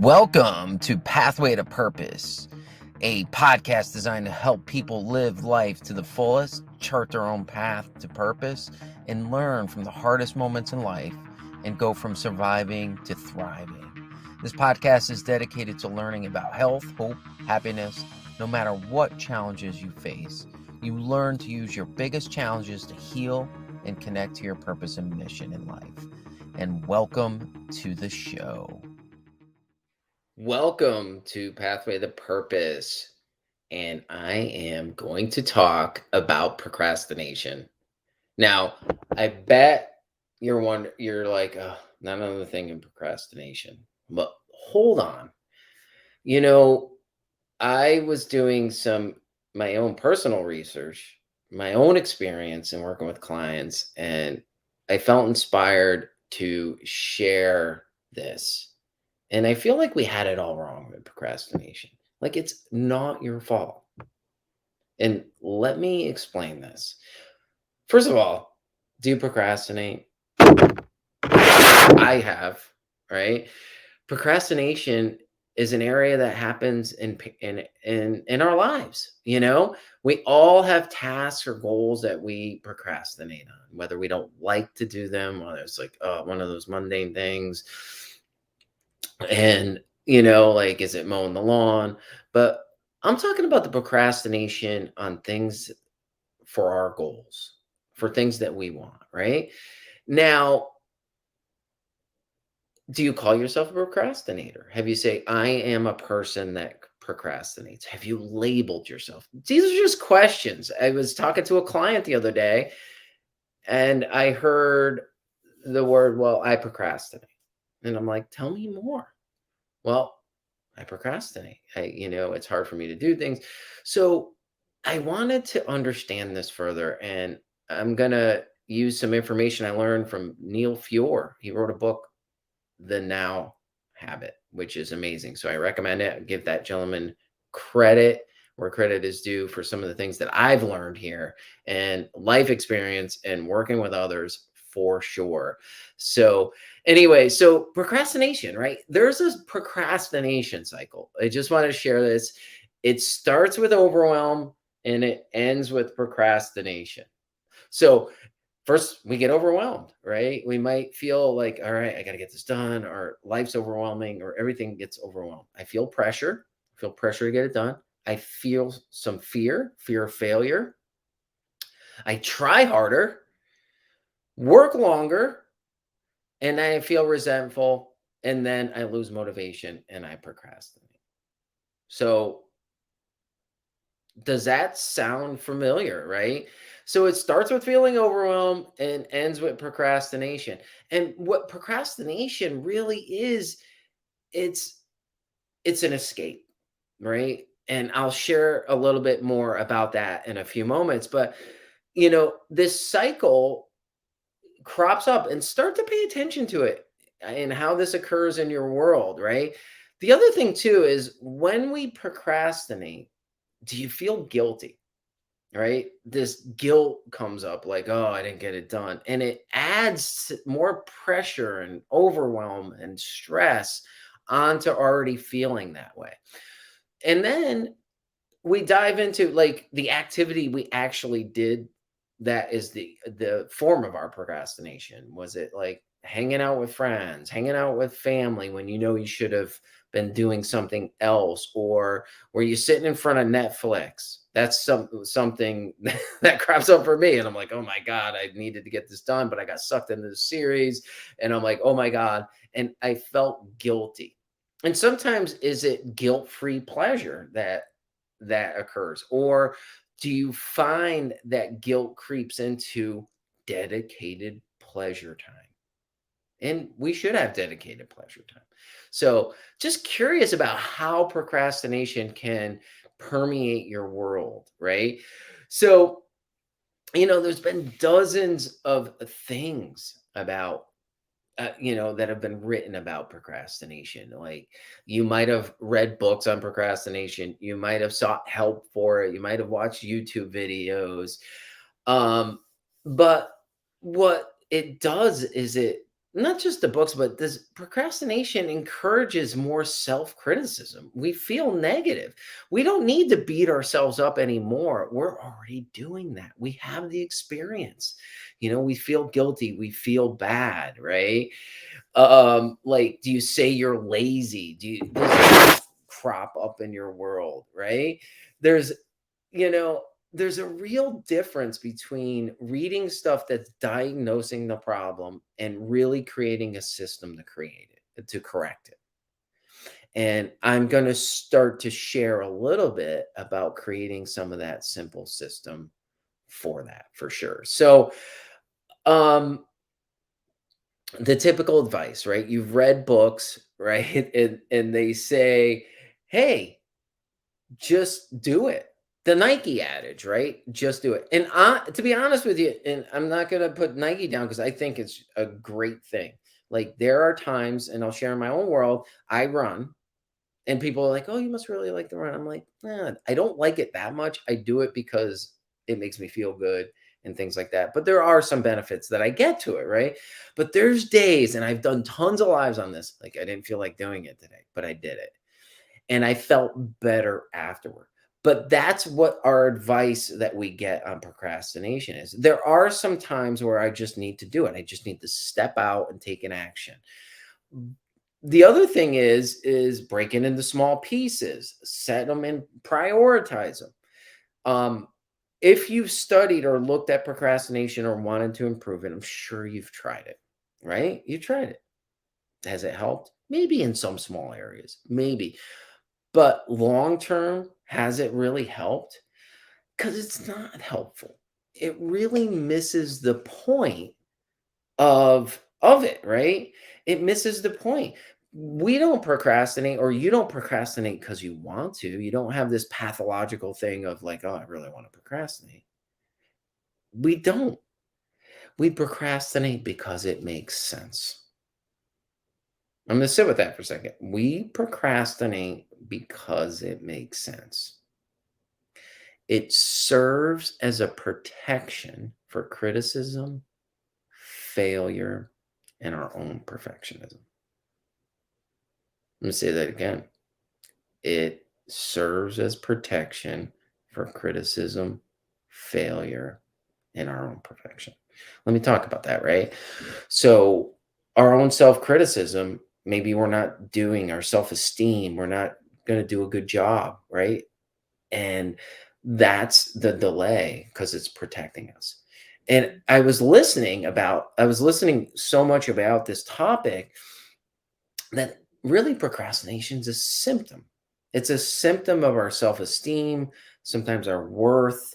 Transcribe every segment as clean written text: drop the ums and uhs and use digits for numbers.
Welcome to Pathway to Purpose, a podcast designed to help people live life to the fullest, chart their own path to purpose, and learn from the hardest moments in life and go from surviving to thriving. This podcast is dedicated to learning about health, hope, happiness. No matter what challenges you face, you learn to use your biggest challenges to heal and connect to your purpose and mission in life. And welcome to the show. Welcome to Pathway to Purpose, and I am going to talk about procrastination. Now, I bet you're like, oh, not another thing in procrastination. But hold on. You know, I was doing my own personal research, my own experience in working with clients, and I felt inspired to share this. And I feel like we had it all wrong with procrastination. Like, it's not your fault. And let me explain this. First of all, do you procrastinate? I have, right? Procrastination is an area that happens in our lives. We all have tasks or goals that we procrastinate on, whether we don't like to do them, whether it's like one of those mundane things. And, like, is it mowing the lawn? But I'm talking about the procrastination on things for our goals, for things that we want, right? Now, do you call yourself a procrastinator? Have you say, I am a person that procrastinates? Have you labeled yourself? These are just questions. I was talking to a client the other day and I heard the word, well, I procrastinate. And I'm like, tell me more. Well, I procrastinate. It's hard for me to do things. So I wanted to understand this further, and I'm going to use some information I learned from Neil Fiore. He wrote a book, The Now Habit, which is amazing. So I recommend it. Give that gentleman credit where credit is due for some of the things that I've learned here and life experience and working with others for sure. So anyway, so procrastination, right? There's a procrastination cycle. I just want to share this. It starts with overwhelm and it ends with procrastination. So first, we get overwhelmed, right? We might feel like, all right, I got to get this done, or life's overwhelming, or everything gets overwhelmed. I feel pressure to get it done. I feel some fear of failure. I try harder, work longer, and I feel resentful, and then I lose motivation and I procrastinate. So, does that sound familiar, right? So it starts with feeling overwhelmed and ends with procrastination. And what procrastination really is, it's it's an escape, right? And I'll share a little bit more about that in a few moments, but this cycle crops up, and start to pay attention to it and how this occurs in your world, right? The other thing too is, when we procrastinate, do you feel guilty? Right? This guilt comes up like, oh, I didn't get it done. And it adds more pressure and overwhelm and stress onto already feeling that way. And then we dive into like the activity we actually did that is the form of our procrastination. Was it like hanging out with friends, hanging out with family when you should have been doing something else? Or were you sitting in front of Netflix? That's something that crops up for me. And I'm like, oh my God, I needed to get this done, but I got sucked into the series. And I'm like, oh my God. And I felt guilty. And sometimes, is it guilt-free pleasure that occurs? Or do you find that guilt creeps into dedicated pleasure time? And we should have dedicated pleasure time. So, just curious about how procrastination can permeate your world, right? So, there's been dozens of things about that have been written about procrastination. Like, you might have read books on procrastination, you might have sought help for it, you might have watched YouTube videos. Um, but what it does is it not just the books, but this procrastination encourages more self-criticism. We feel negative. We don't need to beat ourselves up anymore. We're already doing that. We have the experience. We feel guilty, we feel bad, right? Like, do you say you're lazy? Does that crop up in your world, right? There's you know, there's a real difference between reading stuff that's diagnosing the problem and really creating a system to create it, to correct it. And I'm going to start to share a little bit about creating some of that simple system for that for sure. So, um, the typical advice, right? You've read books, right? And they say, hey, just do it. The Nike adage, right? Just do it. And to be honest with you, and I'm not going to put Nike down because I think it's a great thing. Like there are times, and I'll share in my own world, I run, and people are like, "Oh, you must really like the run." I'm like, I don't like it that much. I do it because it makes me feel good and things like that. But there are some benefits that I get to it, right? But there's days, and I've done tons of lives on this. Like I didn't feel like doing it today, but I did it and I felt better afterward. But that's what our advice that we get on procrastination is. There are some times where I just need to do it. I just need to step out and take an action. The other thing is break it into small pieces, set them and prioritize them. Um, if you've studied or looked at procrastination or wanted to improve it, I'm sure you've tried it, right? You tried it. Has it helped? Maybe in some small areas, maybe. But long term, has it really helped? Because it's not helpful. It really misses the point of it, right? It misses the point. We don't procrastinate or you don't procrastinate because you want to. You don't have this pathological thing of like, "Oh, I really wanna procrastinate." We don't. We procrastinate because it makes sense. I'm gonna sit with that for a second. We procrastinate because it makes sense. It serves as a protection for criticism, failure, and our own perfectionism. Let me say that again. It serves as protection for criticism, failure, and our own perfection. Let me talk about that, right? So, our own self criticism, maybe we're not doing our self esteem, we're not going to do a good job, right? And that's the delay because it's protecting us. And I was listening so much about this topic that really procrastination is a symptom. It's a symptom of our self-esteem, sometimes our worth,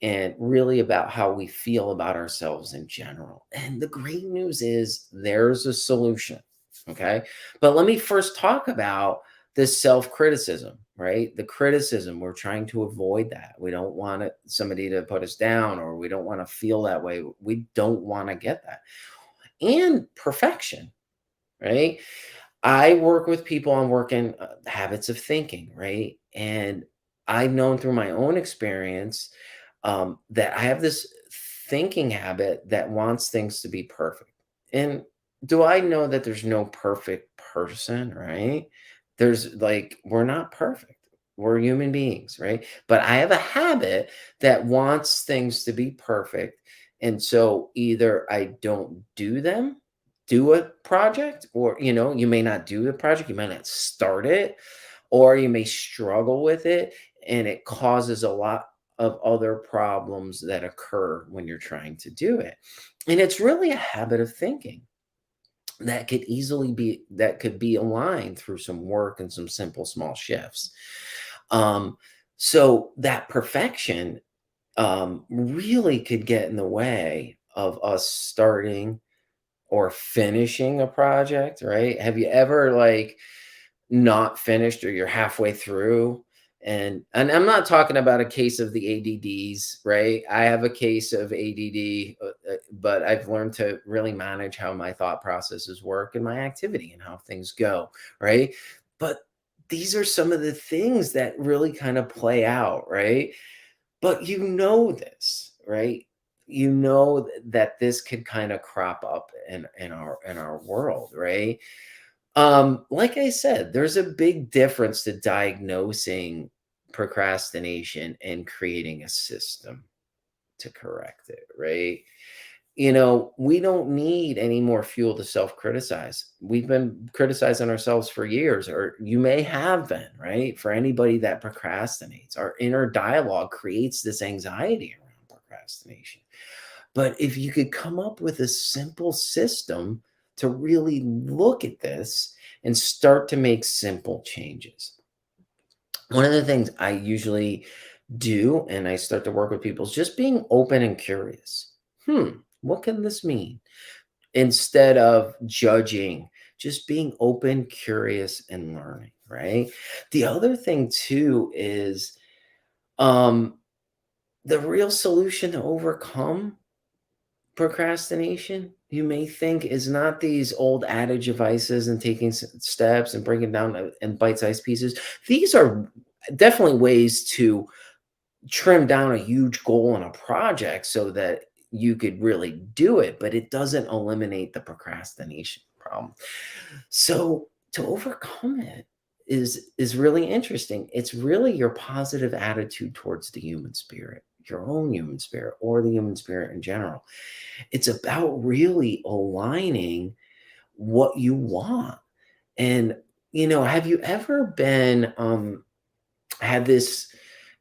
and really about how we feel about ourselves in general. And the great news is there's a solution. Okay. But let me first talk about this self criticism, right? The criticism, we're trying to avoid that. We don't want somebody to put us down or we don't want to feel that way. We don't want to get that. And perfection, right? I work with people on working habits of thinking, right? And I've known through my own experience that I have this thinking habit that wants things to be perfect. And do I know that there's no perfect person, right? There's like, we're not perfect. We're human beings, right? But I have a habit that wants things to be perfect. And so either I don't do a project, or, you may not do the project, you might not start it, or you may struggle with it. And it causes a lot of other problems that occur when you're trying to do it. And it's really a habit of thinking that could be aligned through some work and some simple small shifts. Um, so that perfection really could get in the way of us starting or finishing a project, right? Have you ever like not finished or you're halfway through. And I'm not talking about a case of the ADDs, right? I have a case of ADD, but I've learned to really manage how my thought processes work and my activity and how things go, right? But these are some of the things that really kind of play out, right? But you know this, right? you know that this could kind of crop up in our world, right? Like I said, there's a big difference to diagnosing procrastination and creating a system to correct it, right? We don't need any more fuel to self criticize. We've been criticizing ourselves for years, or you may have been, right? For anybody that procrastinates, our inner dialogue creates this anxiety around procrastination. But if you could come up with a simple system to really look at this and start to make simple changes. One of the things I usually do, and I start to work with people, is just being open and curious. What can this mean? Instead of judging, just being open, curious, and learning, right? The other thing too is um the real solution to overcome procrastination, you may think, is not these old adage devices and taking steps and breaking down in bite-sized pieces. These are definitely ways to trim down a huge goal in a project so that you could really do it, but it doesn't eliminate the procrastination problem. So to overcome it is really interesting. It's really your positive attitude towards the human spirit, your own human spirit, or the human spirit in general. It's about really aligning what you want. And, have you ever been had this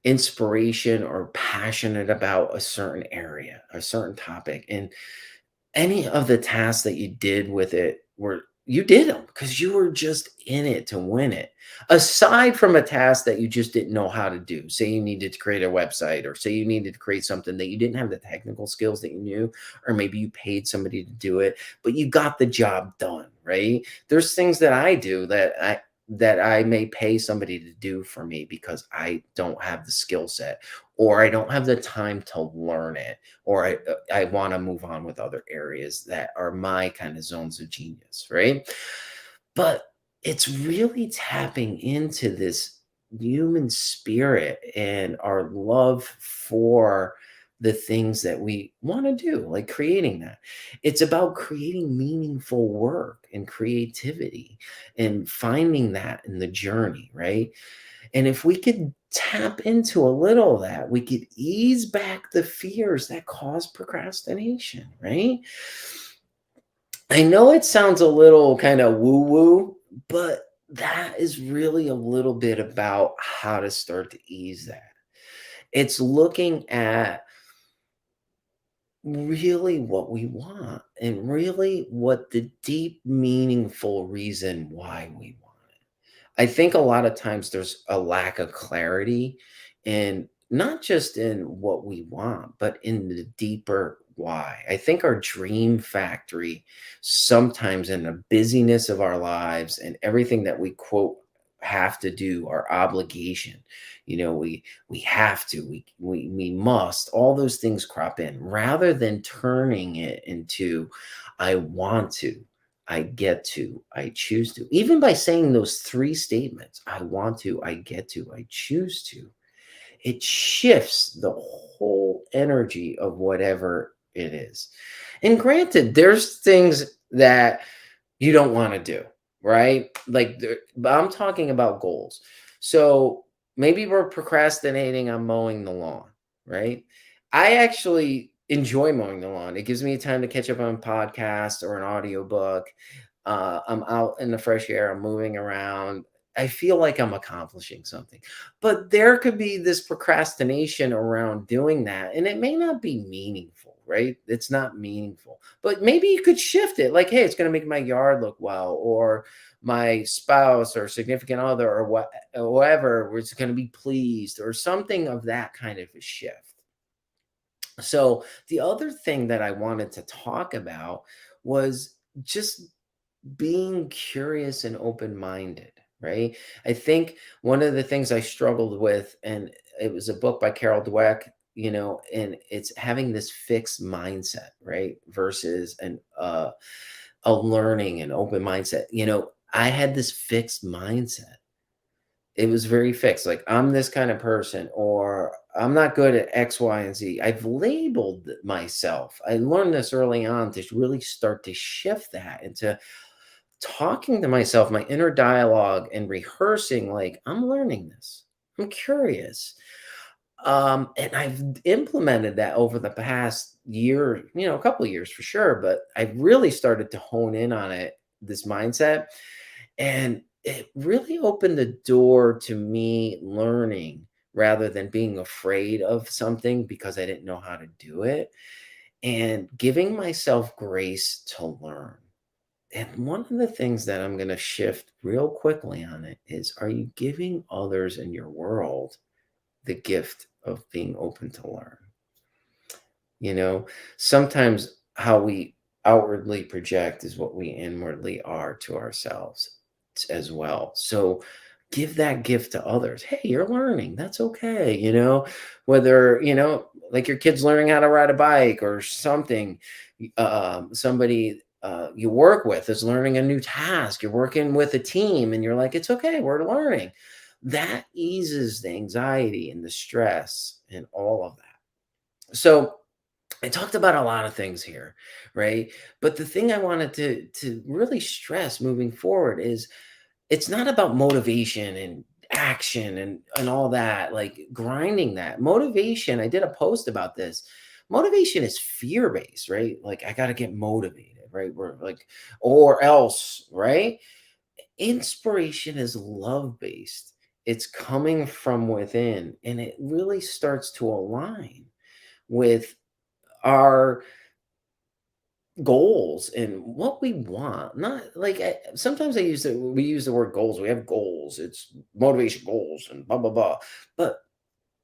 inspiration or passionate about a certain area, a certain topic, and any of the tasks that you did with it were you did them because you were just in it to win it. Aside from a task that you just didn't know how to do, say you needed to create a website, or say you needed to create something that you didn't have the technical skills that you knew, or maybe you paid somebody to do it, but you got the job done, right? There's things that I do that I may pay somebody to do for me because I don't have the skill set, or I don't have the time to learn it, or I want to move on with other areas that are my kind of zones of genius, right? But it's really tapping into this human spirit and our love for the things that we want to do, like creating that. It's about creating meaningful work and creativity and finding that in the journey, right? And if we could tap into a little of that, we could ease back the fears that cause procrastination, right? I know it sounds a little kind of woo woo, but that is really a little bit about how to start to ease that. It's looking at really what we want and really what the deep, meaningful reason why we want. I think a lot of times there's a lack of clarity, and not just in what we want, but in the deeper why. I think our dream factory, sometimes in the busyness of our lives and everything that we quote have to do, our obligation, we have to, we must, all those things crop in rather than turning it into I want to, I get to, I choose to. Even by saying those three statements, I want to, I get to, I choose to, it shifts the whole energy of whatever it is. And granted, there's things that you don't want to do, right? Like, but I'm talking about goals. So maybe we're procrastinating on mowing the lawn, right? I actually enjoy mowing the lawn. It gives me time to catch up on podcast or an audiobook. I'm out in the fresh air, I'm moving around. I feel like I'm accomplishing something. But there could be this procrastination around doing that, and it may not be meaningful, right? It's not meaningful. But maybe you could shift it like, hey, it's going to make my yard look well, or my spouse or significant other or whoever was going to be pleased, or something of that kind of a shift. So, the other thing that I wanted to talk about was just being curious and open minded, right? I think one of the things I struggled with, and it was a book by Carol Dweck, and it's having this fixed mindset, right? Versus a learning and open mindset. I had this fixed mindset It was very fixed, like, "I'm this kind of person," or "I'm not good at X, Y, and Z." I've labeled myself. I learned this early on to really start to shift that into talking to myself, my inner dialogue, and rehearsing, like, "I'm learning this. I'm curious." And I've implemented that over the past year, a couple of years for sure, but I've really started to hone in on it, this mindset, and it really opened the door to me learning rather than being afraid of something because I didn't know how to do it, and giving myself grace to learn. And one of the things that I'm going to shift real quickly on it is, are you giving others in your world the gift of being open to learn? You know, sometimes how we outwardly project is what we inwardly are to ourselves as well. So give that gift to others. Hey, you're learning. That's okay. Whether, like your kid's learning how to ride a bike or something, somebody you work with is learning a new task. You're working with a team and you're like, it's okay. We're learning. That eases the anxiety and the stress and all of that. So, I talked about a lot of things here, right? But the thing I wanted to really stress moving forward is it's not about motivation and action and all that, like grinding that. Motivation, I did a post about this. Motivation is fear-based, right? Like I got to get motivated, right? We're like or else, right? Inspiration is love-based. It's coming from within and it really starts to align with our goals and what we want. Not like sometimes we use the word goals. We have goals. It's motivation goals and blah blah blah. But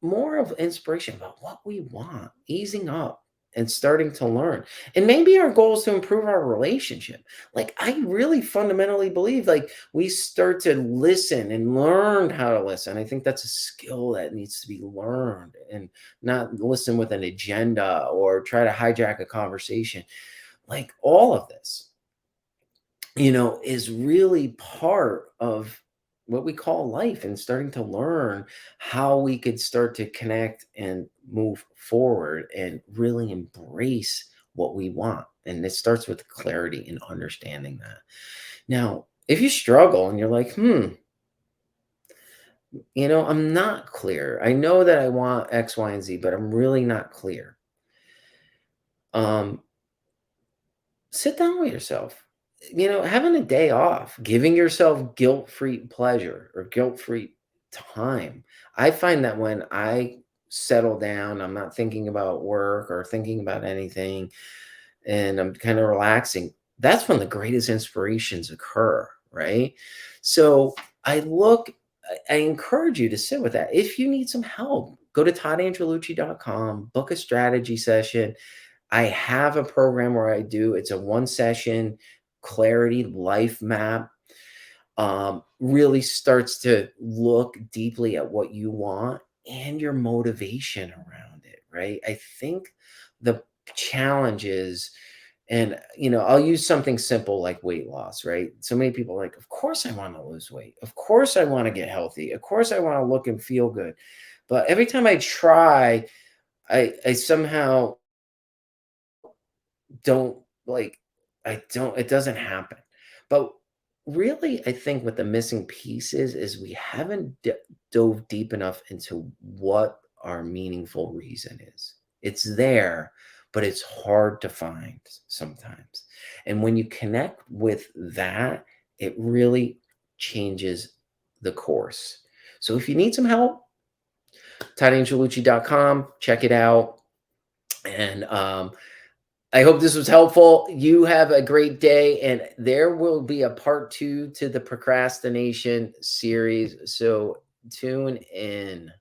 more of inspiration about what we want, easing up and starting to learn. And maybe our goal is to improve our relationship. Like I really fundamentally believe like we start to listen and learn how to listen. I think that's a skill that needs to be learned and not listen with an agenda or try to hijack a conversation. Like all of this, is really part of what we call life and starting to learn how we could start to connect and move forward and really embrace what we want. And it starts with clarity and understanding that. Now, if you struggle and you're like, I'm not clear. I know that I want X, Y, and Z, but I'm really not clear. Um, Sit down with yourself. Having a day off, giving yourself guilt-free pleasure or guilt-free time. I find that when I settle down, I'm not thinking about work or thinking about anything, and I'm kind of relaxing. That's when the greatest inspirations occur, right? So I encourage you to sit with that. If you need some help, go to toddandrelucci.com, book a strategy session. I have a program where it's a one session clarity life map. Really starts to look deeply at what you want and your motivation around it, right? I think the challenge is, and I'll use something simple like weight loss, right? So many people are like, of course I want to lose weight. Of course I want to get healthy. Of course I want to look and feel good. But every time I try, I somehow don't like I don't it doesn't happen. But really, I think what the missing piece is we haven't dove deep enough into what our meaningful reason is. It's there, but it's hard to find sometimes. And when you connect with that, it really changes the course. So if you need some help, tinyangeliucci.com, check it out. And I hope this was helpful. You have a great day, and there will be a part two to the procrastination series. So tune in.